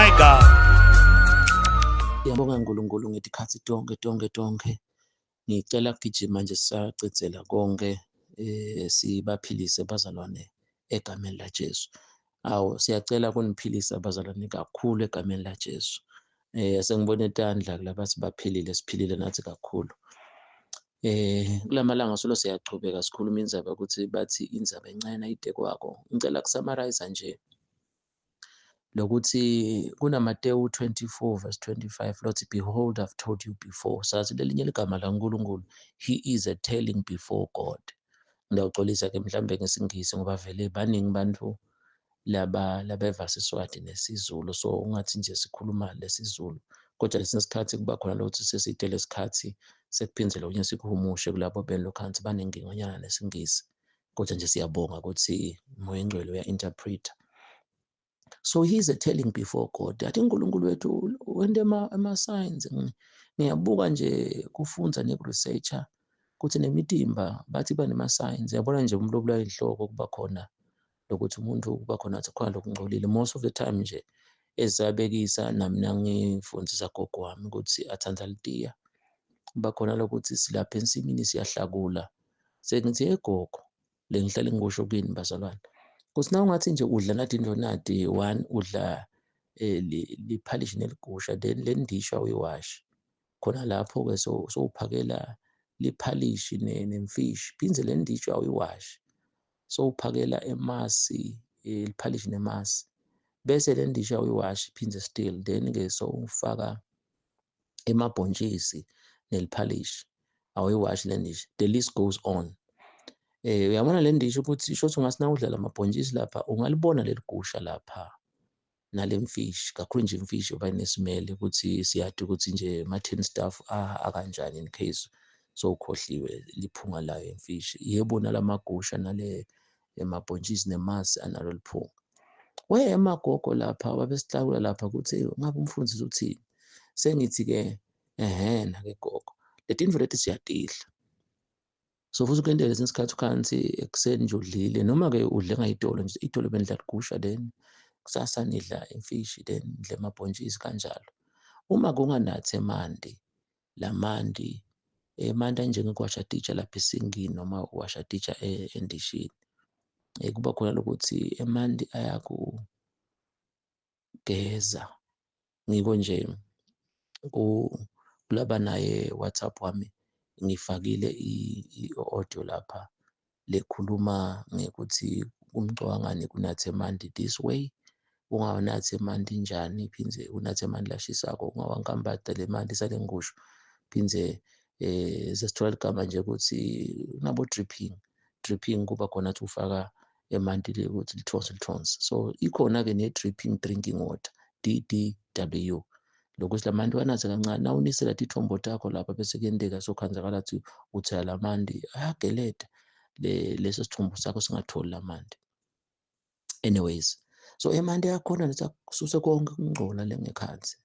my God. Ngiyabonga uNkulunkulu ngithi khathi tonke. Ngicela kugijima nje sisacedzela konke sibaphilise bazalwane egameni laJesu. Awu siyacela kuniphilisa bazalwane kakhulu egameni laJesu. Sengibona intandla kulaba sibaphilile siphilile nathi kakhulu. Kulamalanga solo siyachubeka sikhuluma indzaba ukuthi bathi indzaba encane ayide kwako. Ngicela kusummarize nje lokuthi kunaMateyu 24:25 lothi behold I've told you before. Sazi lelinye ligama laNkulunkulu, he is a telling before God. Ngiyawuxolisa ke mhlambe ngesingisi ngoba vele baningi bantu laba Siswati nesiZulu, so ungathi nje sikhuluma lesizulu kodwa lesinye isikhathi kuba khona lokuthi seside lesikhathi sekuphindze unye sikuhumushe kulabo benilokhansi banenginganyana nesingisi, kodwa nje siyabonga ukuthi umoya engcwele uya-interpreta. So he is a telling before God. Athi uNkulunkulu wethu wente ama-signs. Ngiyabuka nje kufunza neku-researcher ukuthi nemitimba bathi banema-signs. Yabona nje umuntu obulawa inhloko kuba khona lokuthi umuntu kuba khona khona lokungcolile. Most of the time nje ezabekisa nami nangifundisa gogo wami ukuthi athanda litiya. Kuba khona lokuthi silapha ensimini siyahlakula. Sengithi gogo le ngihlale ngikusho kini bazalwane. Kuthi ungathi nje udla nathi indlonadi one udla liphalishi neligusha then le ndisha uyiwashi khona lapho ke so uphakela liphalishi nemfishi phindze le ndisha uyiwashi so uphakela emasi liphalishi nemasi bese le ndisha uyiwashi phindze still then ke so ufaka emabhontshisi neliphalishi awuyiwashi le ndisha, the list goes on. Uyabona le ndisho ukuthi shothi ungasina udlala amabhontshisi lapha ungalibona leli gusha lapha nale mfishi kakhulu nje imfishi oba nesimele ukuthi siyade ukuthi nje ma-tin stuff akanjani in case so ukhohliwe liphunga layo imfishi. Yebo nalamagusha nale emabhontshisi nemasi analo liphunga. Emagogo lapha babesihlakula lapha ukuthi ngabe umfundisi uthini. Sengithi ke na ke gogo letinto leti siyadidla. So futhi kulendlela lesinye isikhathi ukhansi ekuseni nje udlile noma ke udle ngayitolo nje itolo benidla ligusha then kusasa nidla imfishi then nidla amabhontshisi kanjalo. Uma kunganathi emanti lamanti anjengegwashaditsha lapha esingini noma ugwashaditsha endishini kuba khona lokuthi emanti ayakugeza. Ngiko nje kulaba naye WhatsApp wami ngifakile i-audio lapha lekhuluma ngekuthi umcwangane kunathe emanti this way, ungawanathi emanti njani, phindze unathe emanti lashisako, ungawangambada le manti sale ngusho, phindze sesithola ligama nje ukuthi unabo dripping kuba khona athi ufaka emanti le ukuthi litrons. So ikhona-ke ne-dripping drinking water, DDW. Lokuthi lamanti wanathe kancane nawunisela tithombo takho lapha bese kuyenteka sokhanzakala ukuthi uthela lamanti ayageleda leso sithombo sakho singatholi lamanti. Anyways, so emanti ayakhona lethi akususe konke ukungcola lengekhansi.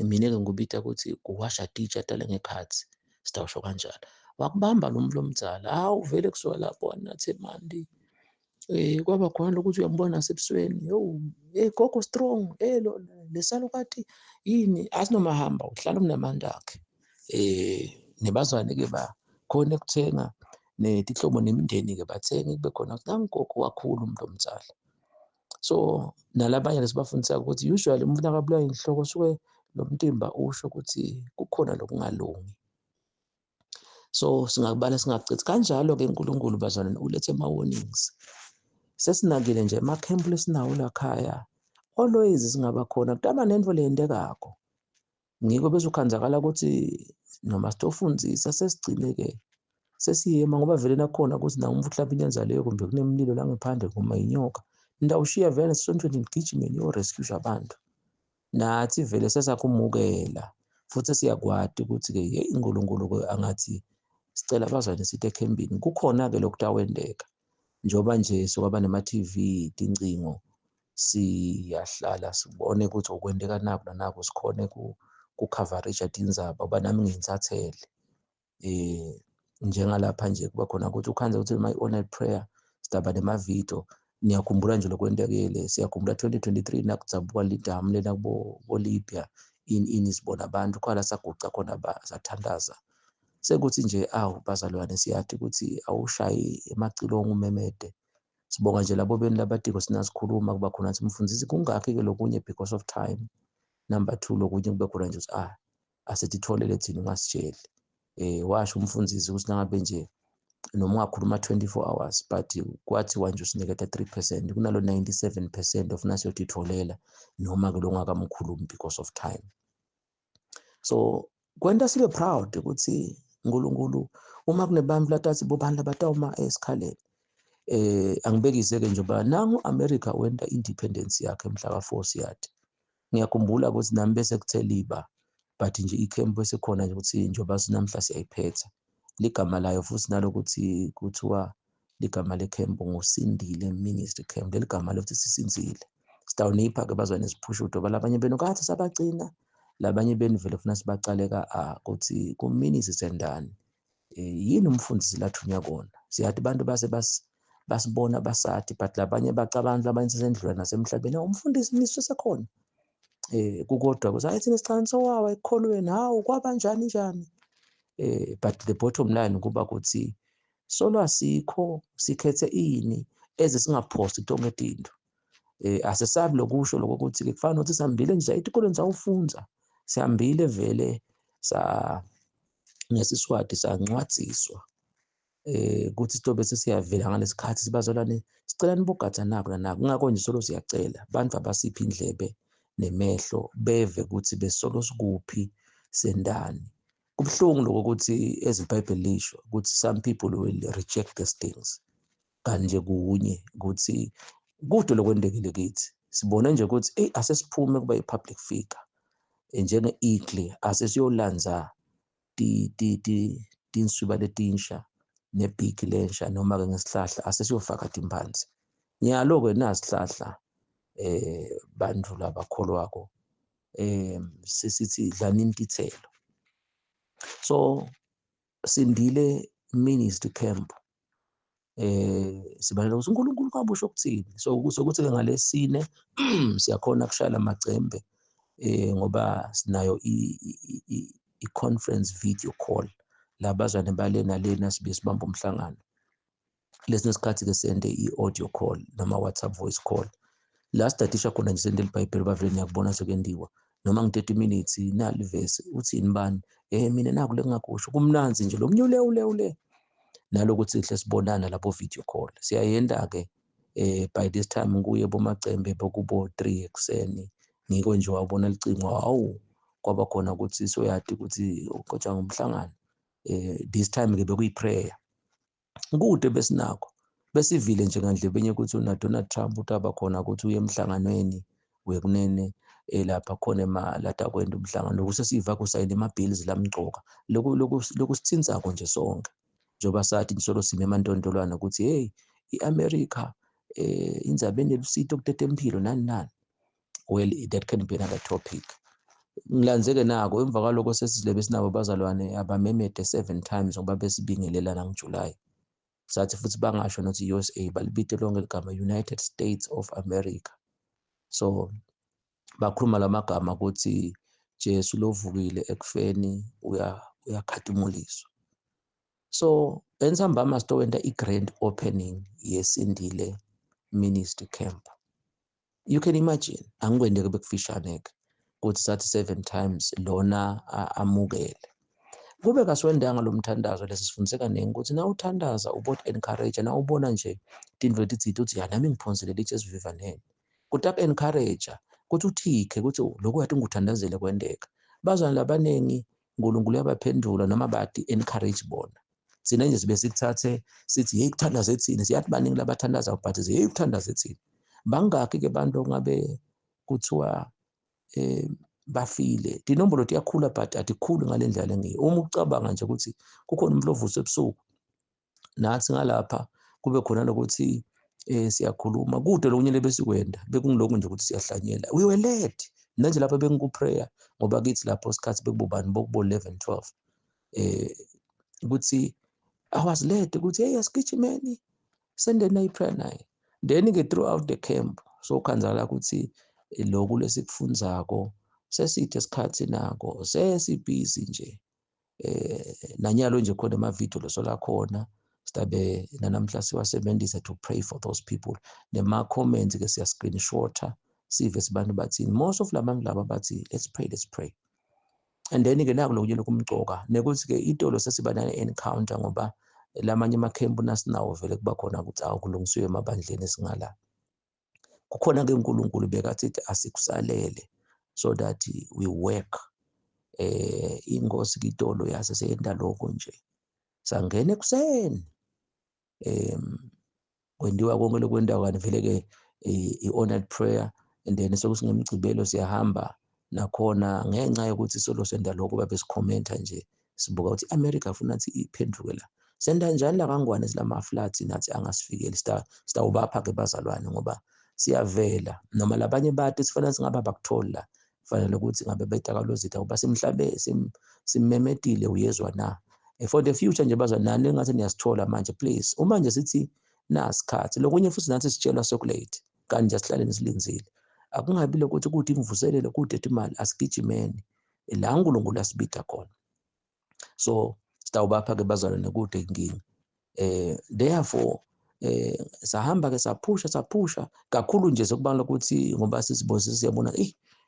Mina-ke ngikubita ukuthi kuwasha ditsha tale ngekhansi sitawusho kanjalo. Wakubamba lo mlo omdzala uvele kusuka lapho wanathe emanti. Kwaba khona lokuthi uyambona nasebusweni, gogo strong, lesalukati yini asinomahamba uhlala unamanti akhe. Nebazwane-ke bakhona ekuthenga netihlobo nemindeni-ke bathenga kube khona ukuthi nangogogo kakhulu umuntu omdzala. So nalabanye lesibafundisa ukuthi usually umuntu akabulawa inhloko suke lo mtimba usho ukuthi kukhona lokungalungi. So singakubala singacithi kanjalo-ke uNkulunkulu bazalwane ulethe ama-warnings. Sesinakile nje emakhempu lesinawo lakhaya always singaba khona kutaba nento leyendekako. Ngiko bese ukhanzakala ukuthi noma sitofundzisa sesigcine-ke sesiyema ngoba vele nakhona ukuthi nawe umfu mhlawumbe inyenza leyo kumbe kunemlilo la ngaphandle kuma inyoka ndawushiya vele sisontweni nigijime niyo-rescue abantu. Nathi vele sesakumukela futhi siyakwadi ukuthi-ke uNkulunkulu angathi sicela abazwane sithi ekhembini kukhona-ke lokutawendeka. Njoba nje sokwaba nema-TV, tincingo, siyahlala sibone ukuthi okwendeka naku nanaku sikhone kukhavarisha tindzaba uba nami ngiyinsathele. Njengalapha nje kuba khona ukuthi ukhanza ukuthi my all night prayer sidaba nemavidiyo Niyakhumbula nje lokwendekile, siyakhumbula 2023 nakudzabuka lidamu lena kubo Libya sibona abantu khona saguca khona sathandaza. Sekuthi nje bazalwane siyathi ukuthi awushayi emacilongo umemede. Sibonga nje labo beni labadiko sinasikhuluma kuba khona athi mfundisi kungakhi-ke lokunye because of time. Number 2 lokunye kube khona nje ukuthi asititholele thina ungasitsheli. Washo umfundisi ukuthi nangabe nje noma ungakhuluma 24 hours but kwathiwa nje usiniketa 3% kunalo 97% ofuna siyotitholela noma-ke lo ungakamkhulumi because of time. So kwenta sibe proud ukuthi uNkulunkulu uma kunebantu latathi bobani labatawuma esikhaleni. Angibekise-ke nje uba nangu America wenta independence yakhe mhla ka-4 siyathi. Ngiyakhumbula ukuthi nami bese kuthe liba but nje ikhempu esekhona nje ukuthi njengoba sinamhla siyayiphetha. Ligama layo futhi nalokuthi kuthiwa ligama lekhempu nguSindile Ministry Camp. Leli gama lokuthi sisinzile. Sitawunipha-ke bazwane siphushudo balabanye benu kade sabagcina. Labanye benu vele funa sibacaleka ukuthi kumini sisendani. Yini umfundisi lathunya kona. Siyathi abantu base basibona basathi but labanye bacabanga labanye sesendlula nasemhlabeni. Umfundisi ministry sekhona. Kukodwa ukuthi hayi thina sichane sowawa ekukholweni, hawu kwabanjani njani. But the bottom line kuba ukuthi solo asikho sikhethe ini eze singaphosti tonke tinto. Asesabi lokusho lokuthi kufana ukuthi sihambile nje esikoleni sawufunza. Sihambile vele ngesiswati sancwadziswa. Kuthi sitobe sesiyavela ngalesikhathi sibazalwane sicela nibogada naku nanaku. Ngakho nje solo siyacela abantu abasiphi indlebe nemehlo beve ukuthi besolo sikuphi sendani. Kubuhlungu lokuthi eziBhayibheli lisho ukuthi some people will reject these things. Kanti nje kunye ukuthi kude lokwendekile kithi. Sibone nje ukuthi asesiphume kuba i-public figure. Njenge-eagle asesiyolanza tinswiba letinsha nebhiki lensha noma-ke ngesihlahla asesiyofaka timbanzi. Nyalo-ke nasihlahla bantu labakholwako sisithi dlanini tithelo. So Sindile Ministry Camp sibalela ukuthi uNkulunkulu kabusho ukuthini. So kuthi-ke ngalesine siyakhona kushaya amacembe ngoba sinayo i-conference video call la bazwane balena lena sibe sibamba umhlangano. Lesikhathi-ke sende i-audio call noma WhatsApp voice call. La sidadisha khona nje sende iBhayibheli bavele niyakubona sekwendiwa. Noma nge-30 minutes nali verse uthini bani mina naku lengakusho kumnanzi nje lo mnyule ule nalokuthi sihle sibonana lapho video call. Siyayenda-ke by this time kuye bomacembe bokubo 3 ekseni ngiko nje wabona licingo hawu kwaba khona ukuthi soyati ukuthi uqotsha ngomhlangano. This time-ke bekuyi-prayer. Kude besinakho besivile nje ngandlebenye ukuthi uDonald Trump utaba khona ukuthi uye emhlanganweni wekunene lapha khona emalata kwenda umhlangano lokusesiva kusayina ama-bills lamgcoka lokhu sithinzako nje sonke njengoba sathi solo sime emantondolwana ukuthi hey i-America inzabe enelusito kutete impilo nani. Well, that can be another topic. Ngilanzeke nako emva kwaloko sesizilebe sinabo bazalwane abamemede 7 times ngoba besibingelelana ngoJuly. Sathi futhi bangasho nokuthi USA balibite lonke ligama United States of America. So bakhuluma lamagama ukuthi Jesu lovukile ekufeni uyakhatimuliswa. So ensambama sitowenda i-grand opening yeSindile Ministry Camp. You can imagine angikwendeke bekufishaneke ukuthi sathi 7 times lona amukele. Kube kaswendanga lo mthandazo lesifundise kanenge ukuthi na uthandaza ubot encourage na ubona nje tinto letithi uthi ya nami ngiphonsele lithi Vivaneni. Kuthi encourage ukuthi uthike ukuthi lokho yathi ngikuthandazele kwendeka. Bazwana labanengi uNkulunkulu yabaphendula noma bathi encourage bona. Sina nje sibe sikuthathe sithi hey kuthandaze ethini siyathi baningi labathandaza but hey kuthandaze ethini. Bangaki-ke bantu ngabe kuthiwa bafile. Inombolo iyakhula but atikhulu ngalendlela engiyo. Uma ucabanga nje ukuthi kukhona umuntu ovuswe ebusuku nathi ngalapha kube khona lokuthi siyakhuluma kude lokunye lebesikwenda bekungilokhu nje ukuthi siyahlanyela. We were led nanje lapha bengiku-prayer ngoba kithi lapho sikhathi bekubobani bokubo 11 12 ukuthi I was led ukuthi hey asigijimeni sendeni ayi-prayer naye. Then-ke throughout the camp sokhanzakala ukuthi lokhu lesikufundzako seside isikhathi nako sesibhizi nje. Nanyalo nje khona amavidiyo losola khona stabe nanamhla siwasebenzisa to pray for those people. Nema-comments-ke siya-screenshot-a sive sibantu bathini. Most of labantu laba bathi let's pray. And then-ke naku lokhu lokumgcoka nekuthi-ke itolo sesiba ne-encounter ngoba lamanye amakhempu nasinawo vele kuba khona ukuthi kulungisiwe emabandleni esingala. Kukhona-ke uNkulunkulu bekathi asikusalele so that we work. Inkosi kitolo yase seyenda lokho nje. Sangena ekuseni. Kwendiwa konke lokwendawo kanti vele-ke i-honored prayer and then sokusingemgcibelo siyahamba nakhona ngenxa yokuthi solo senda lokho babe sikhomenta nje sibuka ukuthi America afuna ukuthi iphenduke la. Senda njani la kangwane silama-floods nathi angasifikeli sitawubapha-ke bazalwane ngoba siyavela noma labanye bathi sifanele singabe bakutholi la kufanele ukuthi ngabe betakalozitha ngoba simhlabe simmemedile uyezwa na. For the future nje bazalwane nani engathi niyasithola manje please uma nje sithi nasikhathi lokunye futhi nathi sitshelwa sokulate kanti nje sihlale nisilinzile akungabi lokuthi kuthi ngivuselele kude imali asigijimeni la uNkulunkulu asibida khona. So sitawubapha-ke bazalwane kude inkinga. Therefore sahamba-ke saphusha kakhulu nje sekubanga ukuthi ngoba sisibonise siyabona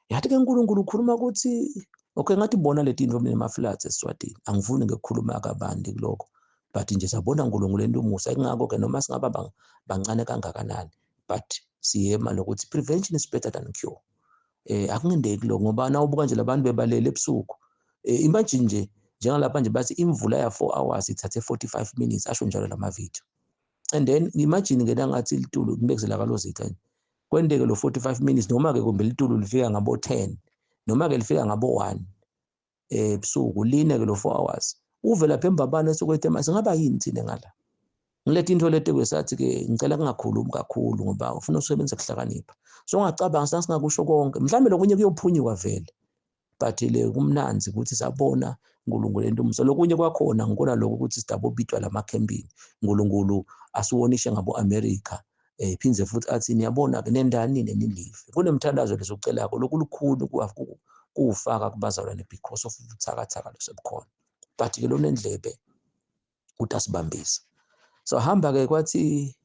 yathi-ke uNkulunkulu ukhuluma ukuthi okay ngathi bona leti into nema-floods eSwatini angifuni ngekukhuluma kabandi kulokho but nje sabona uNkulunkulu ento umusa ingakho-ke noma singaba bancane kangakanani but siyema lokuthi prevention is better than cure. Akungendeki lokho ngoba nawubuka nje labantu bebalele ebusuku. Imagine nje njengalapha nje bathi imvula ya 4 hours ithathe 45 minutes asho njalo lamavidiyo. And then imagine-ke nangathi litulu kubekezela kalozitha kwendeke lo 45 minutes noma-ke kumbe litulu lifika ngabo 10 noma-ke lifika ngabo 1 ebusuku line-ke lo 4 hours uve lapha embabane esokwethe singaba yini thina ngala. Ngilethe into lete kwesathi-ke ngicela kungakhulumi kakhulu ngoba ufuna usebenzise kuhlakanipha. So ungacabanga singakusho konke mhlawumbe lokunye kuyophunyuka vele but le kumnanzi ukuthi sabona uNkulunkulu ento umusa. Lokunye kwakhona ngikona lokho ukuthi sidabobitwa lamakhempini uNkulunkulu asiwonishe ngabo America phindze futhi athi niyabona-ke nendani nenilive. Kunemthandazo lesokucelako lokhu lukhulu kuwufaka kubazalwane because of ubuthakathaka losebukhona but-ke lona endlebe ukuthi asibambise. So hamba-ke kwathi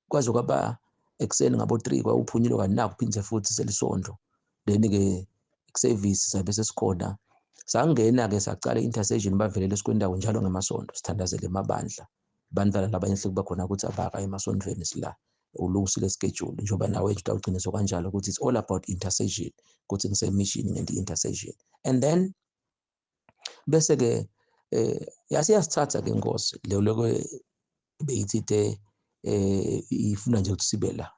kwaze kwaba ekuseni ngabo 3 kwawuphunyulo kanti naku phindze futhi selisondo. Then-ke service sabe sesikhona sangena-ke sacala intercession bavelele sikwendawo njalo ngemasondo sithandazele emabandla bantwana labanye hle kuba khona ukuthi abaka emasondweni sila ulungisile schedule njengoba nawe nje utawugcinisa kanjalo ukuthi it's all about intercession ukuthi ngisemission ngendi-intercession. And then bese-ke yasithatha-ke inkosi lelo beyithi ifuna nje ukuthi sibe la.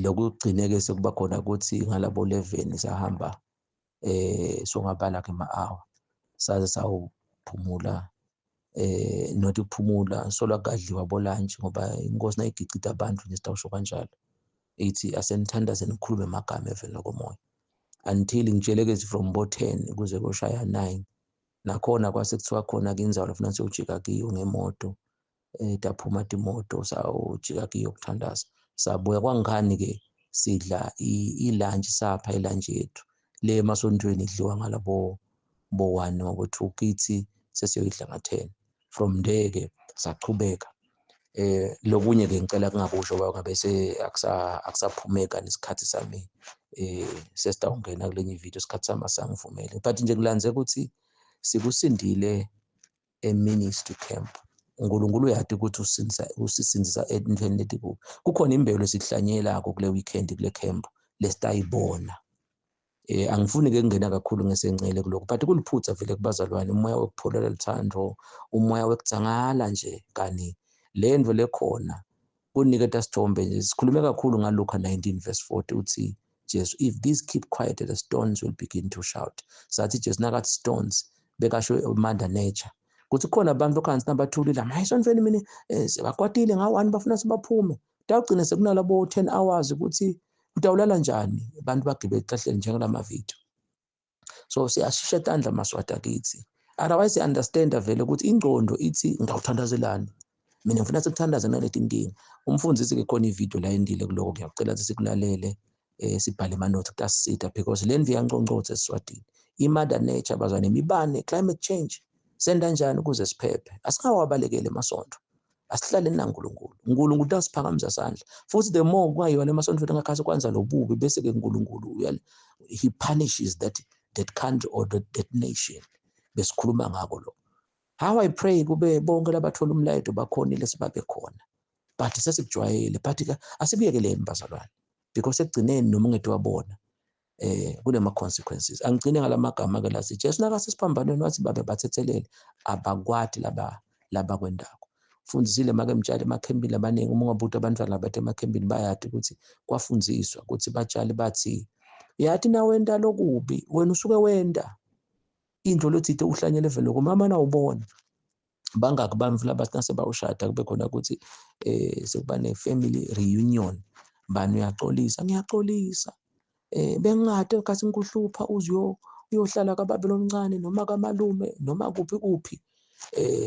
Lokugcine-ke sekuba khona ukuthi ngalabo 11 sahamba songabala-ke ama-hour saze sawuphumula not ukuphumula solwa kadliwa bolunch ngoba inkosi nayigicita abantu nje sitawusho kanjalo ithi asenithandaze nikhulume amagama evela komoya until ngitsheleke from bo 10 kuze koshaya 9 nakhona kwase kuthiwa khona-ke inzalo funa siyojika kiyo ngemoto taphuma imoto sawujika kiyo kuthandaza. Sabuya kwangani-ke sidla ilunch sapha ilunch yethu le emasontweni idliwa ngalabo bo 1 noma bo 2 kithi sesiyoyidla nga-10. From there-ke saqhubeka. Lokunye-ke ngicela kungakusho ngoba ngabe akusaphumeka nesikhathi sami sesitawungena kulenye ividiyo isikhathi sami asangivumele but nje ngilanze ukuthi sikusindile e-ministry camp. uNkulunkulu uyade ukuthi usisindisa entweni leti kukhona imbelo esikuhlanyelako kule weekend kule camp lesitayibona. Angifuni-ke kungena kakhulu ngesencele kulokho but kuliphutha vele kubazalwane umoya wokupholela luthando umoya wekudzangala nje kani le nto lekhona kuniketa sithombe nje sikhulume kakhulu ngaLuka 19:40 uthi Jesu if these keep quiet the stones will begin to shout. Sathi Jesu nakathi stones bekasho mother nature kuthi khona abantu lokhansi nabathulile amayisontweni mina sebakwatile nga-1 bafuna sibaphume tawugcina sekunalabo 10 hours ukuthi utawulala njani abantu bagibele kahleli njengalama video. So siyashisha tandla maswata kithi otherwise understand vele ukuthi ingqondo ithi ngawuthandazelani mina ngifuna sikuthandaze naleti inkinga. Umfundisi-ke khona ividiyo la endile kuloko, ngiyacela ukuthi sikulalele sibhale amanothi kutasisita because le ndlu iyancongcotha eSiswatini. I-Mother Nature abazwane, imibane, climate change senda njani ukuze siphephe. Asikawabalekele emasonto, asihlale naNkulunkulu. uNkulunkulu utasiphakamisa sandla, futhi the more kungayona emasontweni angakhathi kwenza lobubi, bese-ke uNkulunkulu he punishes that country or that nation. Besikhuluma ngako lo. How I pray kube bonke labathola umlayito bakhonile sibabe khona. But sesikujwayele, but asibuyekeleni bazalwane, because ekugcineni noma ungeke wabona kunema consequences. Angigcine ngalamagama-ke la sithi Jesu nakasesiphambanweni wathi babe bathethelele abakwati laba kwendako. Fundzisile make mtshali emakhembini abaningi, uma ungabuthi abantwana bathe emakhembini bayati ukuthi kwafundziswa ukuthi batshali bathi yathi na wenda lokubi wena usuke wenda indlu lothithe uhlanyele vele kumama na ubona bangaki bamvu labasina bawushada kube khona ukuthi sekuba ne-family reunion, bani uyaxolisa, ngiyaxolisa bengingade kasi ngikuhlupha uyohlala kababelo omncane noma kamalume noma kuphi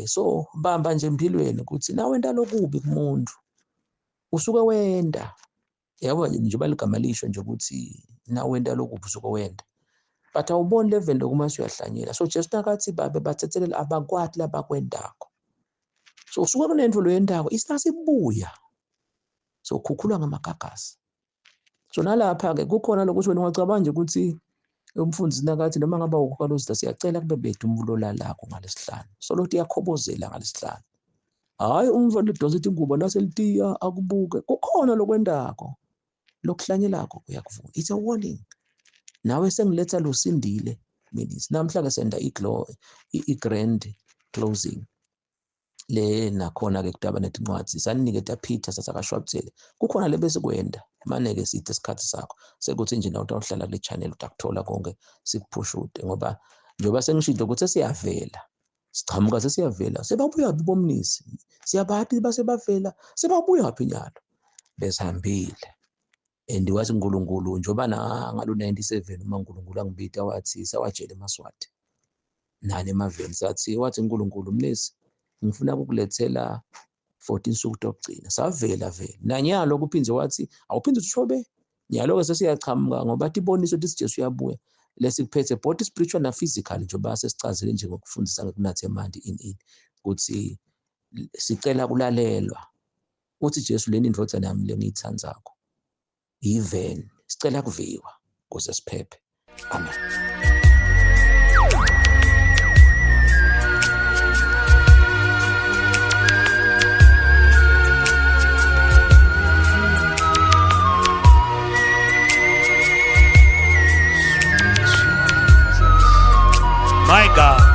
so bamba nje empilweni ukuthi na wenda lokubi kumuntu usuke wenda, yabo njengoba ligama lisho nje ukuthi na wenda lokubi usuke wenda, but awuboni le vendo kuma uyahlanyela. So Jesu nakathi babe bathethelela abakwati labakwendako, so usuke kunento lo yendako isasibuya, so khukhulwa ngamagagasi. So nalapha-ke kukhona lokuthi wena ungacabanga nje ukuthi umfundisi nakathi noma ngaba uKalosita siyacela kube bethu umvulo lakho ngalesihlanu, so lothi yakhobozela ngalesihlanu. Hayi umvulo lidonsa ingubo naselitiya akubuke, kukhona lokwendako lokuhlanyelako uyakuvuna. It's a warning. Nawe sengiletha lusindile minis. Namhla-ke senda i-grand closing le nakhona-ke kudaba netincwadzi saninike Peter sasakashwabuthele kukhona le besikwenda mane-ke sithe isikhathi sakho sekuthi nje nawe utawuhlala kule channel utakuthola konke sikuphushude, ngoba njengoba sengishilo ukuthi sesiyavela sichamuka sesiyavela sebabuya bomnisi siyabathi basebavela sebabuya phi nyalo besihambile. And wathi uNkulunkulu njengoba ngalo 97 uma uNkulunkulu angibita wathi sawatshela eMaswati nani emaveni sathi wathi uNkulunkulu mnisi ngifuna ukukulethela 14 suku tokugcina savela nanyalo kuphinze wathi awuphinde ushobe nyalo-ke sesiyachamuka ngoba tiboniso ukuthi Jesu uyabuya lesikuphethe both spiritual na physical njengoba sesicazile nje ngokufundisa ngokunatha emanti ini ukuthi sicela kulalelwa uthi Jesu leni indvodza nami lengiyithandzako even sicela kuviwa kuze siphephe. Amen. My God.